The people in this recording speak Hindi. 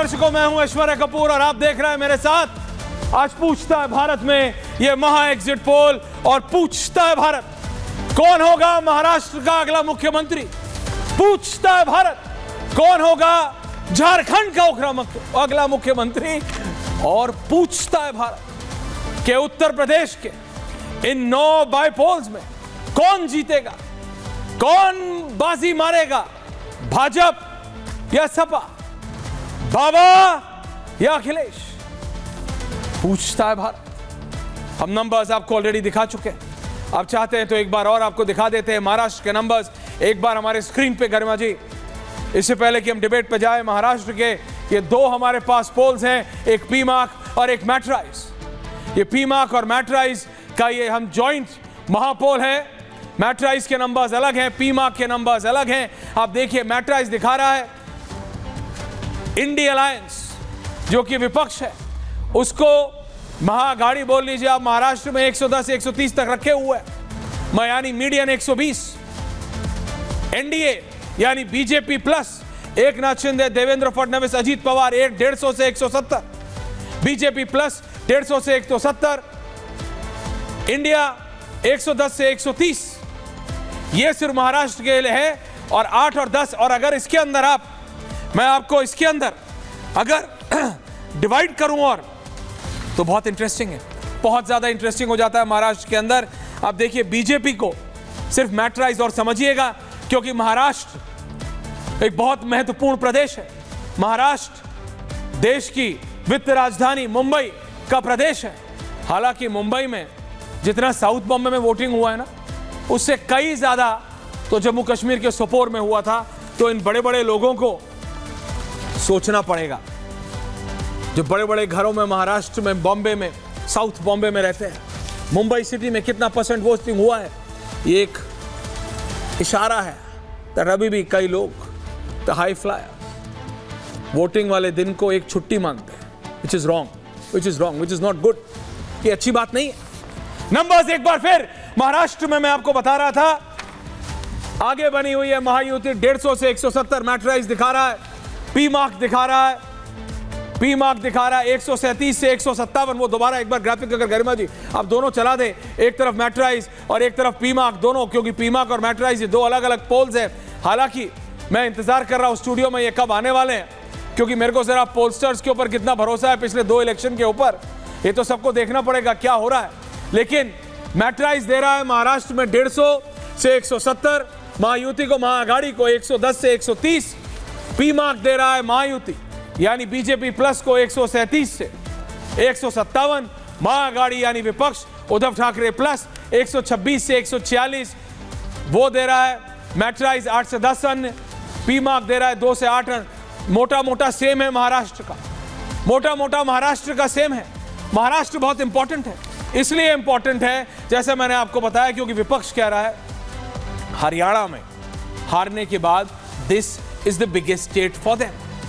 दर्शकों, मैं हूं ऐश्वर्या कपूर और आप देख रहे हैं मेरे साथ आज पूछता है भारत में ये महा एग्जिट पोल। और पूछता है भारत, कौन होगा महाराष्ट्र का अगला मुख्यमंत्री? पूछता है भारत, कौन होगा झारखंड का अगला मुख्यमंत्री? और पूछता है भारत कि उत्तर प्रदेश के इन 9 बाईपोल्स में कौन जीतेगा, कौन बाजी मारेगा, भाजपा या सपा, बाबा या अखिलेश? पूछता है भारत। हम नंबर्स आपको ऑलरेडी दिखा चुके हैं, आप चाहते हैं तो एक बार और आपको दिखा देते हैं महाराष्ट्र के नंबर्स एक बार हमारे स्क्रीन पे गरिमा जी। इससे पहले कि हम डिबेट पे जाए, महाराष्ट्र के ये 2 हमारे पास पोल्स हैं, एक पीमार्क और एक मैट्राइज। ये पीमार्क और मैट्राइज का ये हम जॉइंट महापोल है। मैट्राइज के नंबर्स अलग हैं, पीमार्क के नंबर्स अलग हैं। आप देखिए, मैट्राइज दिखा रहा है इंडिया अलायंस जो कि विपक्ष है, उसको महाअघाड़ी बोल लीजिए आप। महाराष्ट्र में 110 130 तक रखे हुए हैं, यानी मीडियन 120। एनडीए यानी बीजेपी प्लस एकनाथ शिंदे, देवेंद्र फडणवीस, अजीत पवार 150 से 170, बीजेपी प्लस 150 से 170, इंडिया 110 से 130। ये सिर्फ महाराष्ट्र के लिए है। और 8 और 10, और अगर इसके अंदर मैं आपको इसके अंदर अगर डिवाइड करूं और तो बहुत इंटरेस्टिंग है, बहुत ज्यादा इंटरेस्टिंग हो जाता है महाराष्ट्र के अंदर। आप देखिए, बीजेपी को सिर्फ मैट्राइज और समझिएगा, क्योंकि महाराष्ट्र एक बहुत महत्वपूर्ण प्रदेश है। महाराष्ट्र देश की वित्त राजधानी मुंबई का प्रदेश है। हालांकि मुंबई में जितना साउथ बॉम्बे में वोटिंग हुआ है ना, उससे कई ज्यादा तो जम्मू कश्मीर के सोपोर में हुआ था। तो इन बड़े बड़े लोगों को सोचना पड़ेगा, जो बड़े बड़े घरों में महाराष्ट्र में, बॉम्बे में, साउथ बॉम्बे में रहते हैं। मुंबई सिटी में कितना % वोटिंग हुआ है, ये एक इशारा है कि अभी भी कई लोग द हाई फ्लायर वोटिंग वाले दिन को एक छुट्टी मानते हैं, which is wrong, which is not good. ये अच्छी बात नहीं है। नंबर्स एक बार फिर महाराष्ट्र में मैं आपको बता रहा था, आगे बनी हुई है महायुति 150 से 170 मैट्राइज दिखा रहा है, पीमार्क दिखा रहा है, पीमार्क दिखा रहा है 137 से 157। वो दोबारा एक बार ग्राफिक अगर गरिमा जी आप दोनों चला दें, एक तरफ मैट्राइज और एक तरफ पीमार्क, दोनों, क्योंकि पीमार्क और मैट्राइज ये 2 अलग अलग पोल्स हैं। हालांकि मैं इंतजार कर रहा हूं स्टूडियो में ये कब आने वाले हैं, क्योंकि मेरे को जरा पोलस्टर्स के ऊपर कितना भरोसा है पिछले 2 इलेक्शन के ऊपर, ये तो सबको देखना पड़ेगा क्या हो रहा है। लेकिन मैट्राइज दे रहा है महाराष्ट्र में 150 से 170, महायुति को, महाअघाड़ी को 110 से 130, पीमार्क दे रहा है महायुति यानी बीजेपी प्लस को 137 से 157, महाअघाड़ी यानी विपक्ष उद्धव ठाकरे प्लस 126 से 146 वो दे रहा है। मैट्राइज 8 से 10 अन्य, पीमार्क दे रहा है 2 से 8 अन्य। मोटा मोटा सेम है महाराष्ट्र का, मोटा मोटा महाराष्ट्र का सेम है। महाराष्ट्र बहुत इंपॉर्टेंट है, इसलिए इंपॉर्टेंट है जैसे मैंने आपको बताया, क्योंकि विपक्ष कह रहा है हरियाणा में हारने के बाद this is the biggest state for them.